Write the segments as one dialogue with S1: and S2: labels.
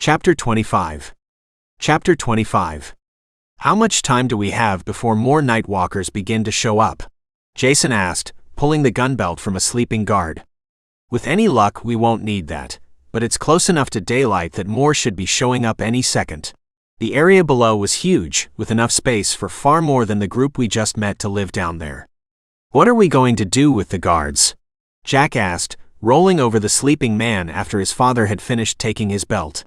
S1: Chapter 25. Chapter 25. How much time do we have before more night walkers begin to show up? Jason asked, pulling the gun belt from a sleeping guard. With any luck, we won't need that, but it's close enough to daylight that more should be showing up any second. The area below was huge, with enough space for far more than the group we just met to live down there. What are we going to do with the guards? Jack asked, rolling over the sleeping man after his father had finished taking his belt.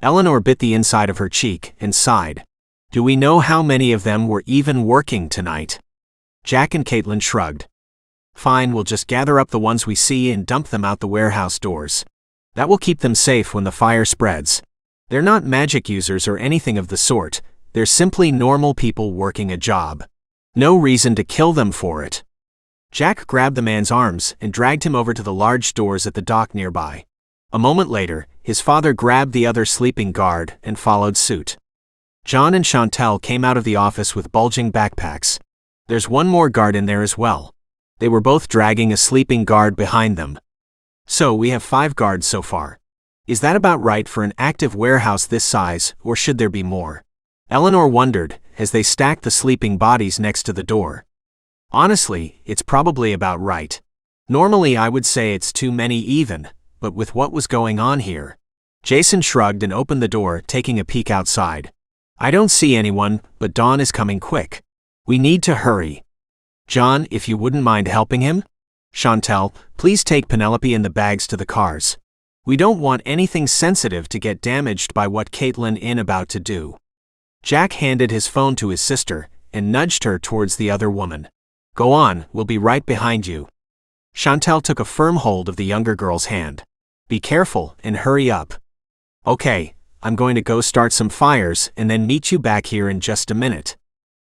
S1: Eleanor bit the inside of her cheek and sighed. Do we know how many of them were even working tonight? Jack and Kaitlyn shrugged. Fine, we'll just gather up the ones we see and dump them out the warehouse doors. That will keep them safe when the fire spreads. They're not magic users or anything of the sort, they're simply normal people working a job. No reason to kill them for it. Jack grabbed the man's arms and dragged him over to the large doors at the dock nearby. A moment later, his father grabbed the other sleeping guard and followed suit. John and Chantel came out of the office with bulging backpacks. There's one more guard in there as well. They were both dragging a sleeping guard behind them. So we have 5 guards so far. Is that about right for an active warehouse this size, or should there be more? Eleanor wondered as they stacked the sleeping bodies next to the door. Honestly, it's probably about right. Normally I would say it's too many even, but with what was going on here. Jason shrugged and opened the door, taking a peek outside. I don't see anyone, but dawn is coming quick. We need to hurry. John, if you wouldn't mind helping him? Chantel, please take Penelope and the bags to the cars. We don't want anything sensitive to get damaged by what Kaitlyn is about to do. Jack handed his phone to his sister and nudged her towards the other woman. Go on, we'll be right behind you. Chantel took a firm hold of the younger girl's hand. Be careful and hurry up. Okay, I'm going to go start some fires and then meet you back here in just a minute.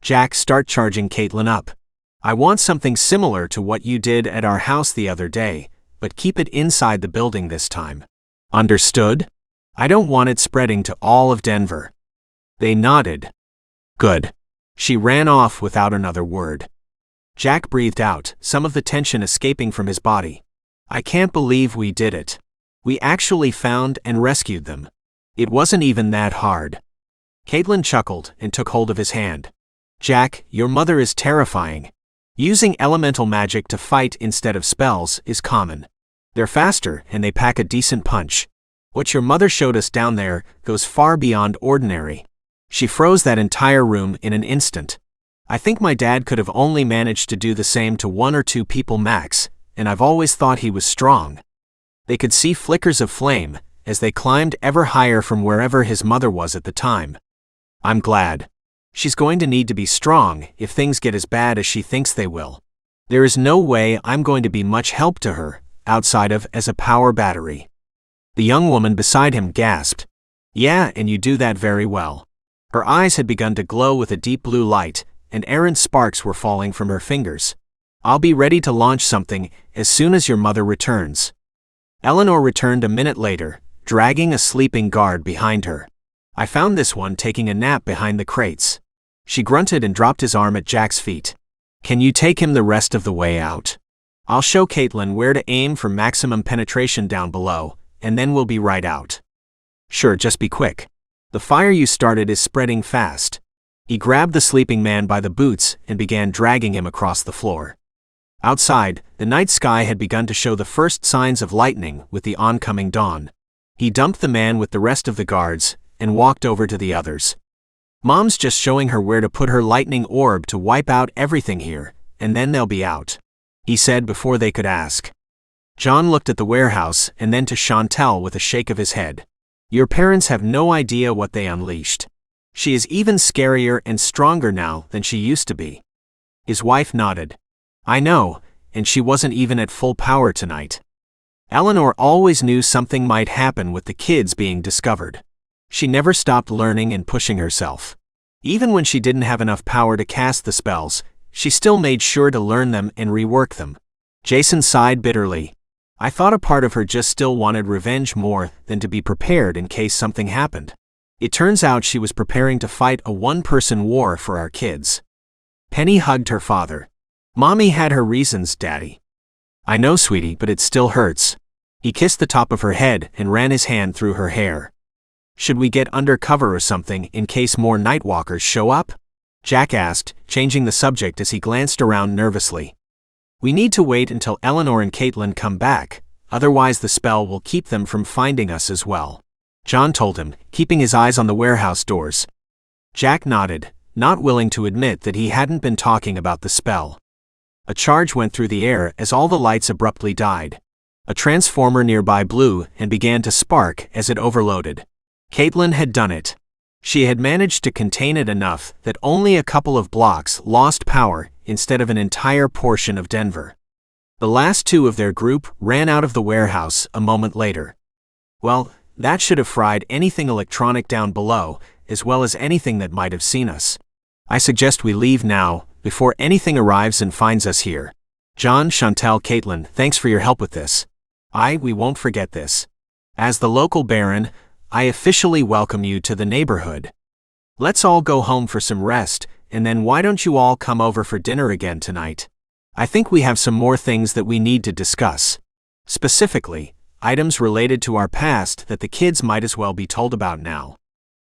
S1: Jack, start charging Kaitlyn up. I want something similar to what you did at our house the other day, but keep it inside the building this time. Understood? I don't want it spreading to all of Denver. They nodded. Good. She ran off without another word. Jack breathed out, some of the tension escaping from his body. I can't believe we did it. We actually found and rescued them. It wasn't even that hard. Kaitlyn chuckled and took hold of his hand. Jack, your mother is terrifying. Using elemental magic to fight instead of spells is common. They're faster and they pack a decent punch. What your mother showed us down there goes far beyond ordinary. She froze that entire room in an instant. I think my dad could have only managed to do the same to 1 or 2 people max, and I've always thought he was strong. They could see flickers of flame as they climbed ever higher from wherever his mother was at the time. I'm glad. She's going to need to be strong if things get as bad as she thinks they will. There is no way I'm going to be much help to her, outside of as a power battery. The young woman beside him gasped. Yeah, and you do that very well. Her eyes had begun to glow with a deep blue light, and errant sparks were falling from her fingers. I'll be ready to launch something as soon as your mother returns. Eleanor returned a minute later, dragging a sleeping guard behind her. I found this one taking a nap behind the crates. She grunted and dropped his arm at Jack's feet. Can you take him the rest of the way out? I'll show Kaitlyn where to aim for maximum penetration down below, and then we'll be right out. Sure, just be quick. The fire you started is spreading fast. He grabbed the sleeping man by the boots and began dragging him across the floor. Outside, the night sky had begun to show the first signs of lightning with the oncoming dawn. He dumped the man with the rest of the guards and walked over to the others. Mom's just showing her where to put her lightning orb to wipe out everything here, and then they'll be out, he said before they could ask. John looked at the warehouse and then to Chantel with a shake of his head. Your parents have no idea what they unleashed. She is even scarier and stronger now than she used to be. His wife nodded. I know, and she wasn't even at full power tonight. Eleanor always knew something might happen with the kids being discovered. She never stopped learning and pushing herself. Even when she didn't have enough power to cast the spells, she still made sure to learn them and rework them. Jason sighed bitterly. I thought a part of her just still wanted revenge more than to be prepared in case something happened. It turns out she was preparing to fight a one-person war for our kids. Penny hugged her father. Mommy had her reasons, Daddy. I know, sweetie, but it still hurts. He kissed the top of her head and ran his hand through her hair. Should we get under cover or something in case more nightwalkers show up? Jack asked, changing the subject as he glanced around nervously. We need to wait until Eleanor and Kaitlyn come back, otherwise the spell will keep them from finding us as well, John told him, keeping his eyes on the warehouse doors. Jack nodded, not willing to admit that he hadn't been talking about the spell. A charge went through the air as all the lights abruptly died. A transformer nearby blew and began to spark as it overloaded. Kaitlyn had done it. She had managed to contain it enough that only a couple of blocks lost power instead of an entire portion of Denver. The last two of their group ran out of the warehouse a moment later. Well, that should have fried anything electronic down below, as well as anything that might have seen us. I suggest we leave now, before anything arrives and finds us here. John, Chantel, Kaitlyn, thanks for your help with this. We won't forget this. As the local Baron, I officially welcome you to the neighborhood. Let's all go home for some rest, and then why don't you all come over for dinner again tonight? I think we have some more things that we need to discuss. Specifically, items related to our past that the kids might as well be told about now.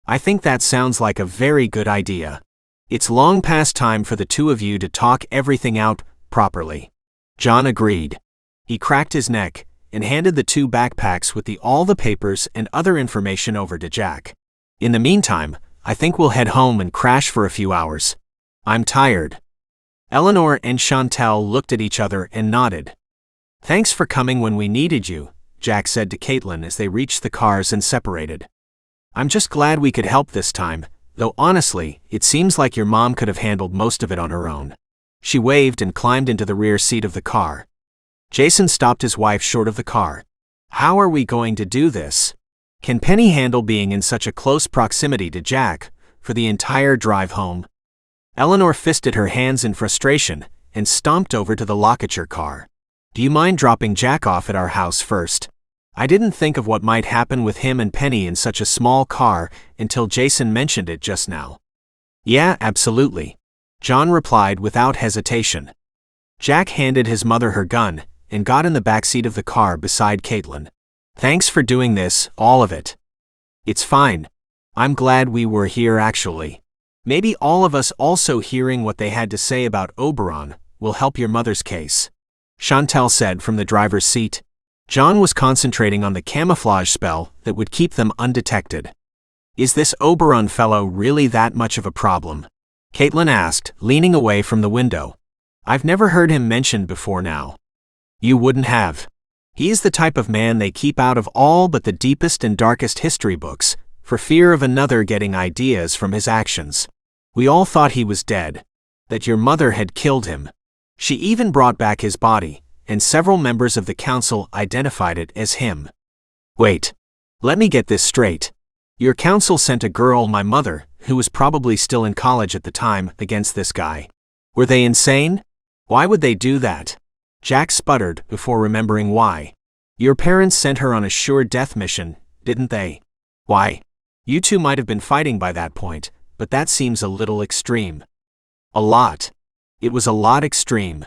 S1: I think that sounds like a very good idea. It's long past time for the two of you to talk everything out properly. John agreed. He cracked his neck and handed the two backpacks with all the papers and other information over to Jack. In the meantime, I think we'll head home and crash for a few hours. I'm tired. Eleanor and Chantel looked at each other and nodded. Thanks for coming when we needed you, Jack said to Kaitlyn as they reached the cars and separated. I'm just glad we could help this time, though honestly, it seems like your mom could have handled most of it on her own. She waved and climbed into the rear seat of the car. Jason stopped his wife short of the car. How are we going to do this? Can Penny handle being in such a close proximity to Jack for the entire drive home? Eleanor fisted her hands in frustration and stomped over to the Lockature car. Do you mind dropping Jack off at our house first? I didn't think of what might happen with him and Penny in such a small car until Jason mentioned it just now. Yeah, absolutely, John replied without hesitation. Jack handed his mother her gun and got in the back seat of the car beside Kaitlyn. Thanks for doing this, all of it. It's fine. I'm glad we were here actually. Maybe all of us also hearing what they had to say about Oberon will help your mother's case, Chantel said from the driver's seat. John was concentrating on the camouflage spell that would keep them undetected. Is this Oberon fellow really that much of a problem? Kaitlyn asked, leaning away from the window. I've never heard him mentioned before now. You wouldn't have. He is the type of man they keep out of all but the deepest and darkest history books, for fear of another getting ideas from his actions. We all thought he was dead, that your mother had killed him. She even brought back his body, and several members of the council identified it as him. Wait. Let me get this straight. Your council sent a girl, my mother, who was probably still in college at the time, against this guy. Were they insane? Why would they do that? Jack sputtered before remembering why. Your parents sent her on a sure death mission, didn't they? Why? You two might have been fighting by that point, but that seems a little extreme. A lot. It was a lot extreme,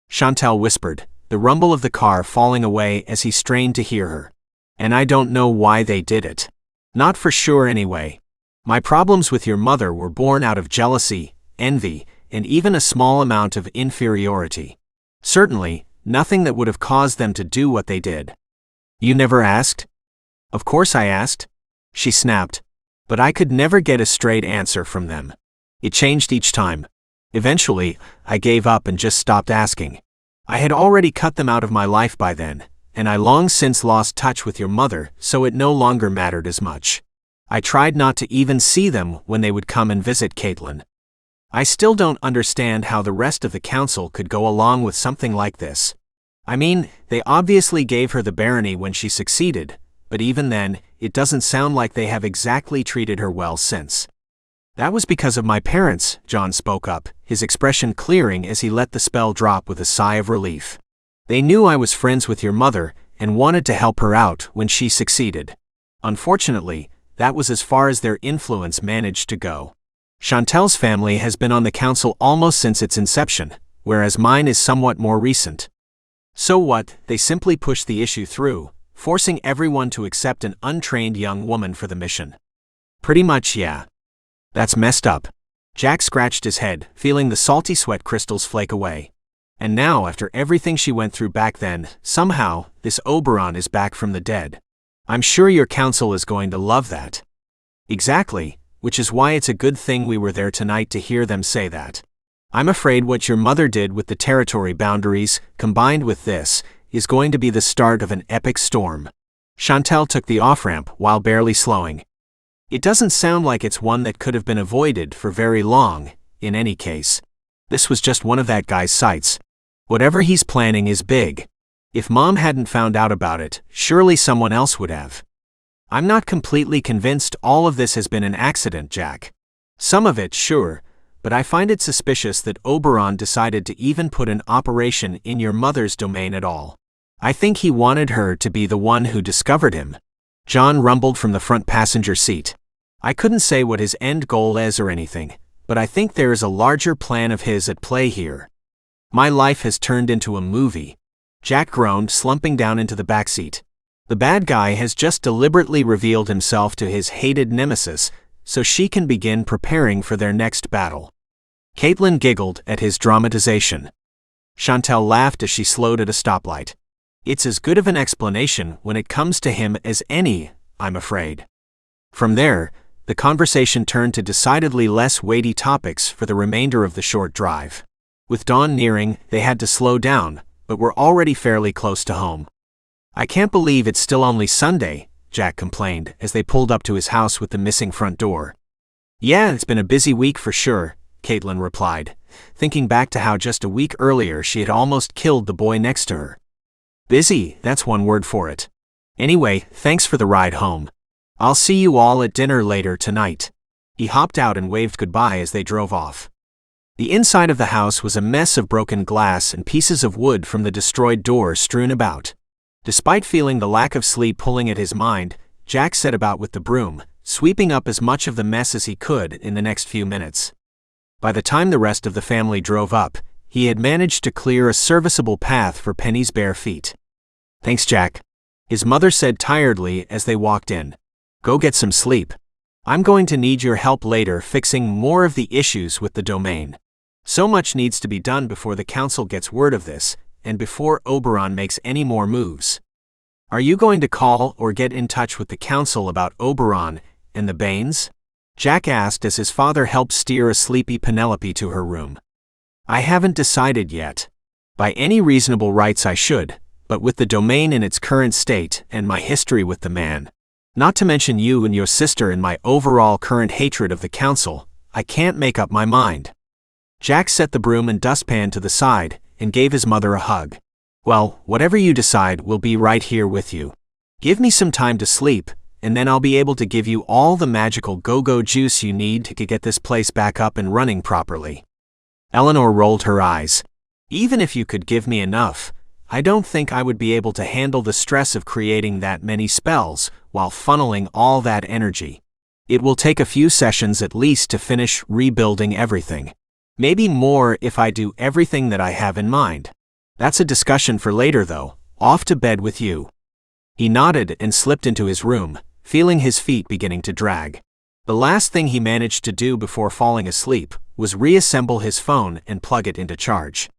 S1: Chantel whispered, the rumble of the car falling away as he strained to hear her. And I don't know why they did it. Not for sure anyway. My problems with your mother were born out of jealousy, envy, and even a small amount of inferiority. Certainly, nothing that would have caused them to do what they did. You never asked? Of course I asked, she snapped. But I could never get a straight answer from them. It changed each time. Eventually, I gave up and just stopped asking. I had already cut them out of my life by then, and I long since lost touch with your mother, so it no longer mattered as much. I tried not to even see them when they would come and visit Kaitlyn. I still don't understand how the rest of the council could go along with something like this. I mean, they obviously gave her the barony when she succeeded, but even then, it doesn't sound like they have exactly treated her well since. That was because of my parents, John spoke up, his expression clearing as he let the spell drop with a sigh of relief. They knew I was friends with your mother and wanted to help her out when she succeeded. Unfortunately, that was as far as their influence managed to go. Chantel's family has been on the council almost since its inception, whereas mine is somewhat more recent. So what, they simply pushed the issue through, forcing everyone to accept an untrained young woman for the mission. Pretty much, yeah. That's messed up. Jack scratched his head, feeling the salty sweat crystals flake away. And now, after everything she went through back then, somehow, this Oberon is back from the dead. I'm sure your council is going to love that. Exactly, which is why it's a good thing we were there tonight to hear them say that. I'm afraid what your mother did with the territory boundaries, combined with this, is going to be the start of an epic storm. Chantel took the off-ramp while barely slowing. It doesn't sound like it's one that could have been avoided for very long, in any case. This was just one of that guy's sights. Whatever he's planning is big. If Mom hadn't found out about it, surely someone else would have. I'm not completely convinced all of this has been an accident, Jack. Some of it, sure, but I find it suspicious that Oberon decided to even put an operation in your mother's domain at all. I think he wanted her to be the one who discovered him. John rumbled from the front passenger seat. I couldn't say what his end goal is or anything, but I think there is a larger plan of his at play here. My life has turned into a movie. Jack groaned, slumping down into the backseat. The bad guy has just deliberately revealed himself to his hated nemesis, so she can begin preparing for their next battle. Kaitlyn giggled at his dramatization. Chantel laughed as she slowed at a stoplight. It's as good of an explanation when it comes to him as any, I'm afraid. From there, the conversation turned to decidedly less weighty topics for the remainder of the short drive. With dawn nearing, they had to slow down, but were already fairly close to home. I can't believe it's still only Sunday, Jack complained as they pulled up to his house with the missing front door. Yeah, it's been a busy week for sure, Kaitlyn replied, thinking back to how just a week earlier she had almost killed the boy next to her. Busy, that's one word for it. Anyway, thanks for the ride home. I'll see you all at dinner later tonight. He hopped out and waved goodbye as they drove off. The inside of the house was a mess of broken glass and pieces of wood from the destroyed door strewn about. Despite feeling the lack of sleep pulling at his mind, Jack set about with the broom, sweeping up as much of the mess as he could in the next few minutes. By the time the rest of the family drove up, he had managed to clear a serviceable path for Penny's bare feet. Thanks, Jack, his mother said tiredly as they walked in. Go get some sleep. I'm going to need your help later fixing more of the issues with the domain. So much needs to be done before the council gets word of this, and before Oberon makes any more moves. Are you going to call or get in touch with the council about Oberon and the Banes? Jack asked as his father helped steer a sleepy Penelope to her room. I haven't decided yet. By any reasonable rights I should, but with the domain in its current state and my history with the man, not to mention you and your sister and my overall current hatred of the council, I can't make up my mind. Jack set the broom and dustpan to the side and gave his mother a hug. Well, whatever you decide, we'll be right here with you. Give me some time to sleep, and then I'll be able to give you all the magical go-go juice you need to get this place back up and running properly. Eleanor rolled her eyes. Even if you could give me enough, I don't think I would be able to handle the stress of creating that many spells while funneling all that energy. It will take a few sessions at least to finish rebuilding everything. Maybe more if I do everything that I have in mind. That's a discussion for later though. Off to bed with you. He nodded and slipped into his room, feeling his feet beginning to drag. The last thing he managed to do before falling asleep was reassemble his phone and plug it into charge.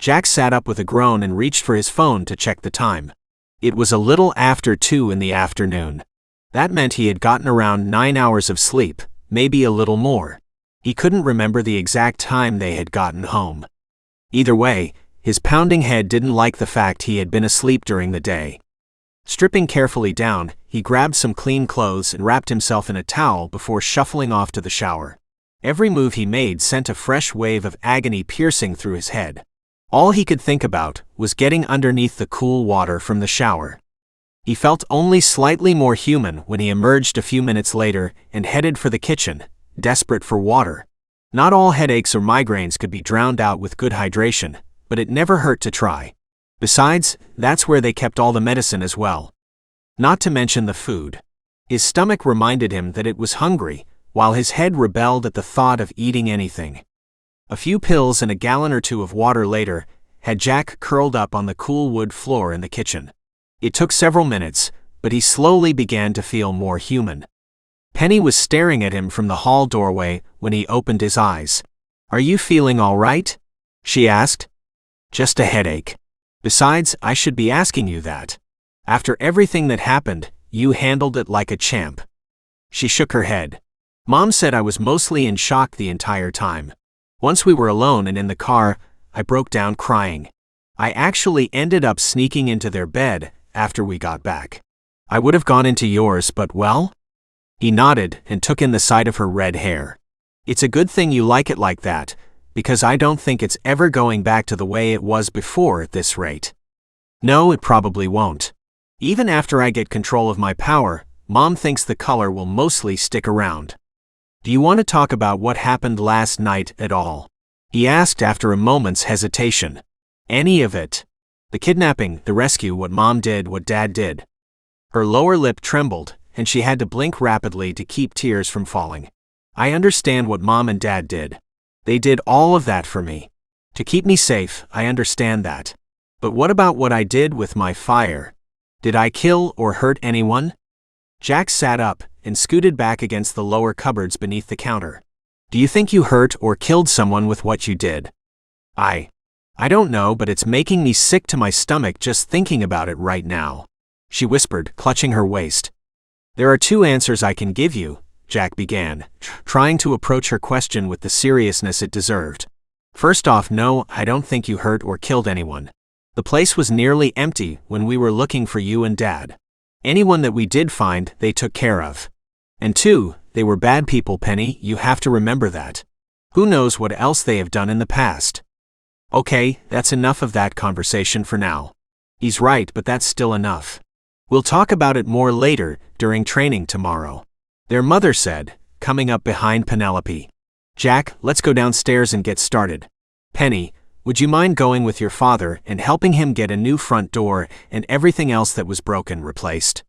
S1: Jack sat up with a groan and reached for his phone to check the time. It was a little after 2 in the afternoon. That meant he had gotten around 9 hours of sleep, maybe a little more. He couldn't remember the exact time they had gotten home. Either way, his pounding head didn't like the fact he had been asleep during the day. Stripping carefully down, he grabbed some clean clothes and wrapped himself in a towel before shuffling off to the shower. Every move he made sent a fresh wave of agony piercing through his head. All he could think about was getting underneath the cool water from the shower. He felt only slightly more human when he emerged a few minutes later and headed for the kitchen, desperate for water. Not all headaches or migraines could be drowned out with good hydration, but it never hurt to try. Besides, that's where they kept all the medicine as well. Not to mention the food. His stomach reminded him that it was hungry, while his head rebelled at the thought of eating anything. A few pills and a gallon or two of water later, had Jack curled up on the cool wood floor in the kitchen. It took several minutes, but he slowly began to feel more human. Penny was staring at him from the hall doorway when he opened his eyes. "Are you feeling all right?" she asked. "Just a headache. Besides, I should be asking you that. After everything that happened, you handled it like a champ." She shook her head. "Mom said I was mostly in shock the entire time. Once we were alone and in the car, I broke down crying. I actually ended up sneaking into their bed after we got back. I would have gone into yours, but well?" He nodded and took in the sight of her red hair. "It's a good thing you like it like that, because I don't think it's ever going back to the way it was before at this rate." "No, it probably won't. Even after I get control of my power, Mom thinks the color will mostly stick around." "Do you want to talk about what happened last night at all?" he asked after a moment's hesitation. "Any of it. The kidnapping, the rescue, what Mom did, what Dad did." Her lower lip trembled, and she had to blink rapidly to keep tears from falling. "I understand what Mom and Dad did. They did all of that for me. To keep me safe, I understand that. But what about what I did with my fire? Did I kill or hurt anyone?" Jack sat up and scooted back against the lower cupboards beneath the counter. "Do you think you hurt or killed someone with what you did?" I don't know, but it's making me sick to my stomach just thinking about it right now," she whispered, clutching her waist. "There are two answers I can give you," Jack began, trying to approach her question with the seriousness it deserved. "First off, no, I don't think you hurt or killed anyone. The place was nearly empty when we were looking for you and Dad. Anyone that we did find, they took care of. And two, they were bad people, Penny, you have to remember that. Who knows what else they have done in the past." "Okay, that's enough of that conversation for now." "He's right, but that's still enough. We'll talk about it more later, during training tomorrow," their mother said, coming up behind Penelope. "Jack, let's go downstairs and get started. Penny, would you mind going with your father and helping him get a new front door and everything else that was broken replaced?"